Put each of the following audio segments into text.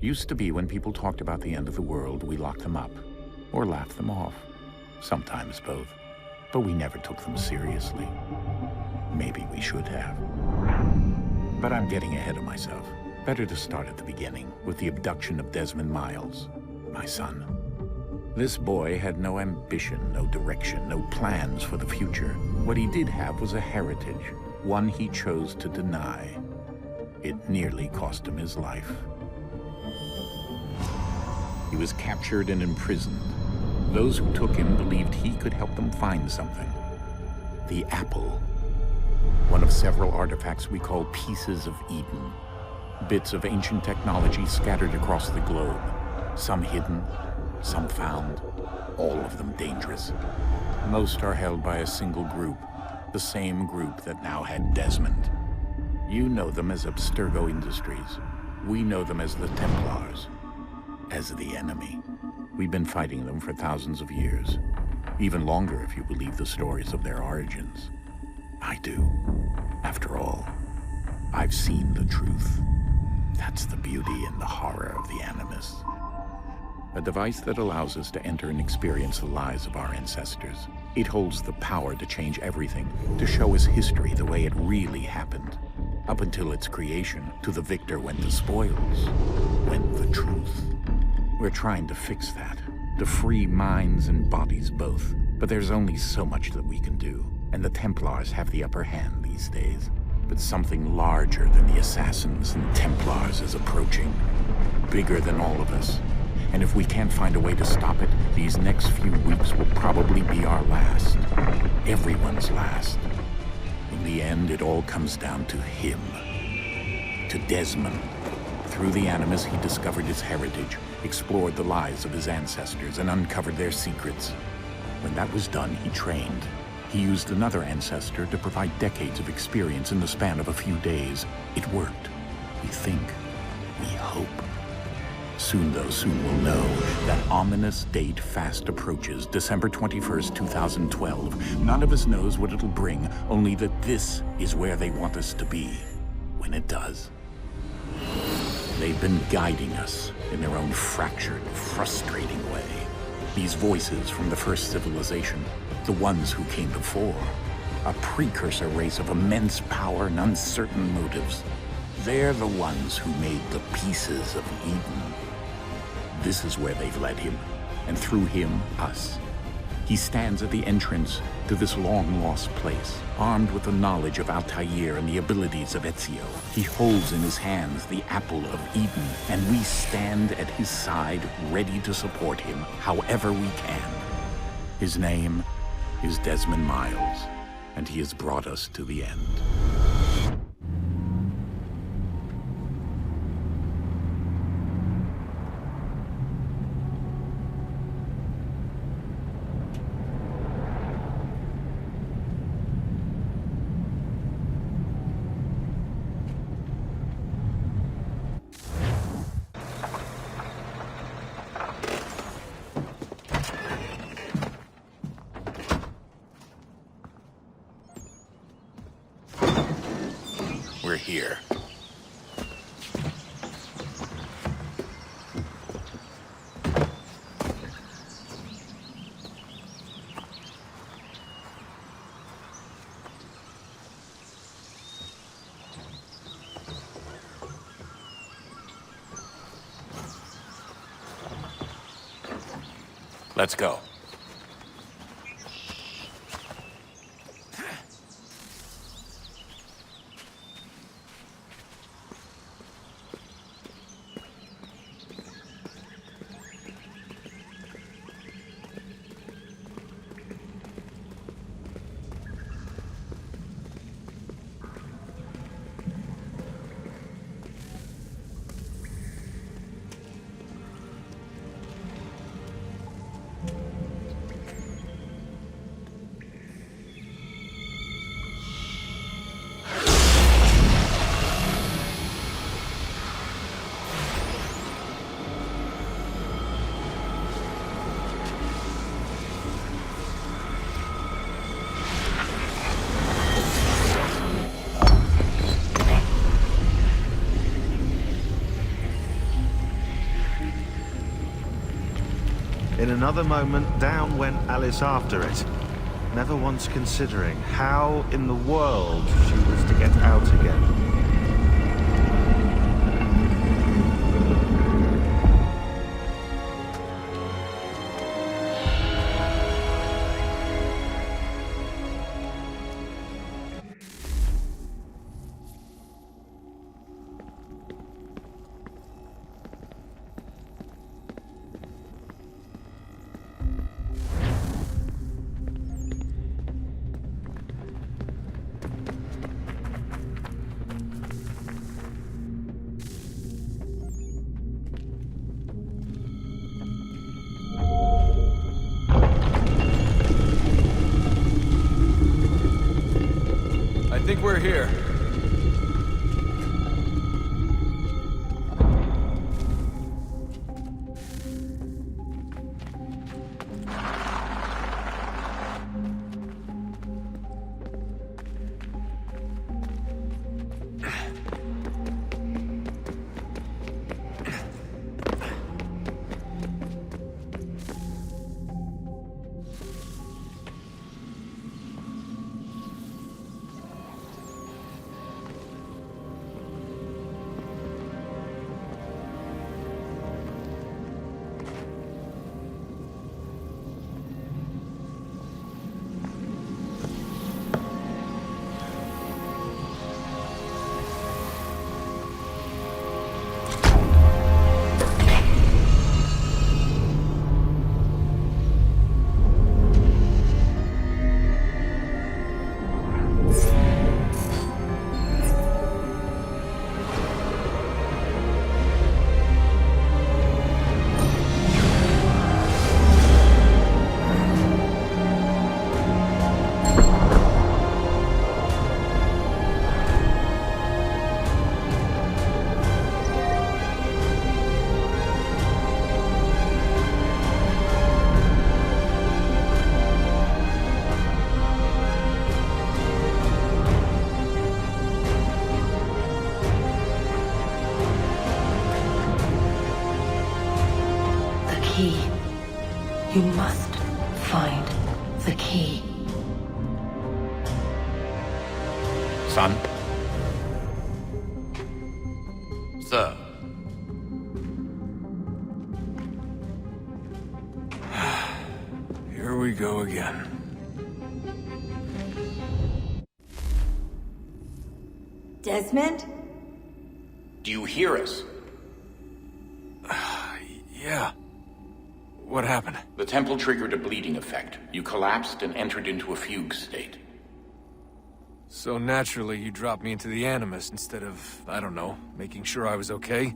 Used to be when people talked about the end of the world, we locked them up, or laughed them off. Sometimes both. But we never took them seriously. Maybe we should have. But I'm getting ahead of myself. Better to start at the beginning, with the abduction of Desmond Miles, my son. This boy had no ambition, no direction, no plans for the future. What he did have was a heritage, one he chose to deny. It nearly cost him his life. He was captured and imprisoned. Those who took him believed he could help them find something. The apple. One of several artifacts we call pieces of Eden. Bits of ancient technology scattered across the globe. Some hidden, some found, all of them dangerous. Most are held by a single group, the same group that now had Desmond. You know them as Abstergo Industries. We know them as the Templars, as the enemy. We've been fighting them for thousands of years. Even longer if you believe the stories of their origins. I do. After all, I've seen the truth. That's the beauty and the horror of the Animus. A device that allows us to enter and experience the lives of our ancestors. It holds the power to change everything, to show us history the way it really happened. Up until its creation, to the victor went the spoils, went the truth. We're trying to fix that, to free minds and bodies both. But there's only so much that we can do, and the Templars have the upper hand these days. But something larger than the Assassins and Templars is approaching, bigger than all of us. And if we can't find a way to stop it, these next few weeks will probably be our last. Everyone's last. In the end, it all comes down to him. To Desmond. Through the Animus, he discovered his heritage, explored the lives of his ancestors, and uncovered their secrets. When that was done, he trained. He used another ancestor to provide decades of experience in the span of a few days. It worked. We think. We hope. Soon, though, soon we'll know. That ominous date fast approaches, December 21st, 2012. None of us knows what it'll bring, only that this is where they want us to be, when it does. They've been guiding us in their own fractured, frustrating way. These voices from the first civilization, the ones who came before, a precursor race of immense power and uncertain motives. They're the ones who made the pieces of Eden. This is where they've led him, and through him, us. He stands at the entrance to this long-lost place, armed with the knowledge of Altair and the abilities of Ezio. He holds in his hands the apple of Eden, and we stand at his side, ready to support him however we can. His name is Desmond Miles, and he has brought us to the end. We're here. Let's go. In another moment, down went Alice after it, never once considering how in the world she was to get out again. I think we're here. You must find the key. Son? Sir. Here we go again. Desmond? Do you hear us? Yeah. What happened? The temple triggered a bleeding effect. You collapsed and entered into a fugue state. So naturally, you dropped me into the Animus instead of, I don't know, making sure I was okay?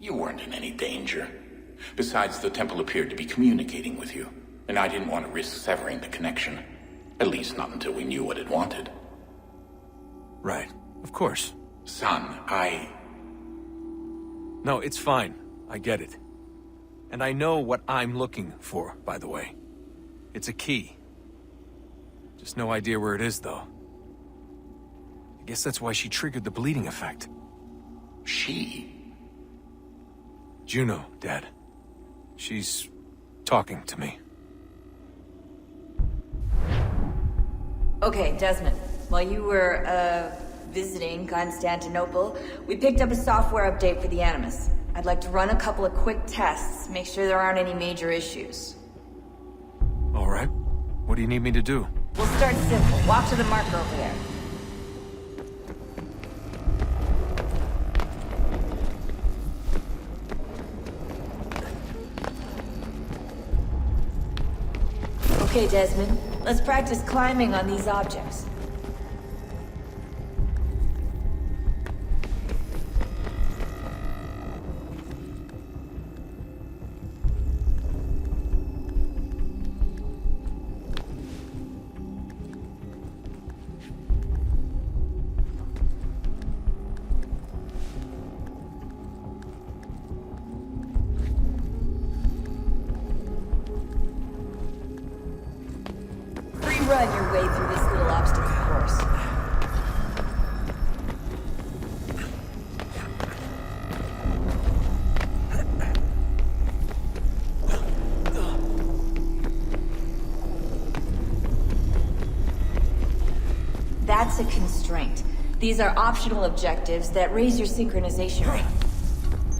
You weren't in any danger. Besides, the temple appeared to be communicating with you, and I didn't want to risk severing the connection. At least not until we knew what it wanted. Right. Of course. Son, No, it's fine. I get it. And I know what I'm looking for, by the way. It's a key. Just no idea where it is, though. I guess that's why she triggered the bleeding effect. She? Juno, Dad. She's talking to me. Okay, Desmond. While you were, visiting Constantinople, we picked up a software update for the Animus. I'd like to run a couple of quick tests, make sure there aren't any major issues. All right. What do you need me to do? We'll start simple. Walk to the marker over there. Okay, Desmond. Let's practice climbing on these objects. Run your way through this little obstacle That's a constraint. These are optional objectives that raise your synchronization rate.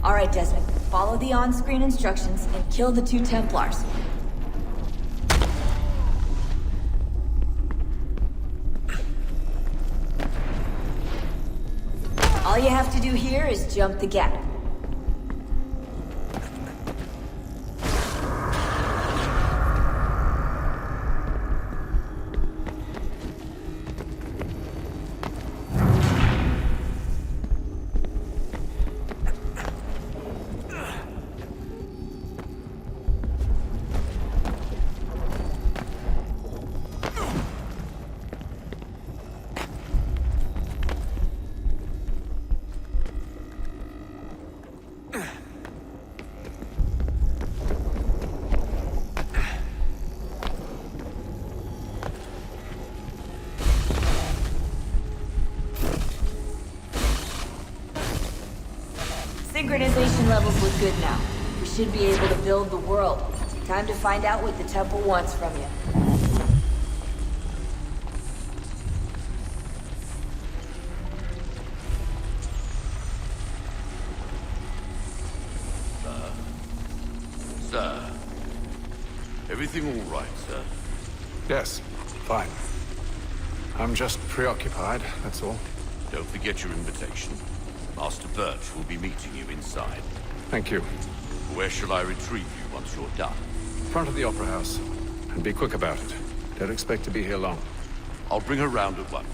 Alright, Desmond. Follow the on-screen instructions and kill the 2 Templars. All you have to do here is jump the gap. Synchronization levels look good now. We should be able to build the world. Time to find out what the temple wants from you. Sir. Everything all right, sir? Yes, fine. I'm just preoccupied, that's all. Don't forget your invitation. Master Birch will be meeting you inside. Thank you. Where shall I retrieve you once you're done? Front of the Opera House. And be quick about it. Don't expect to be here long. I'll bring her round at once.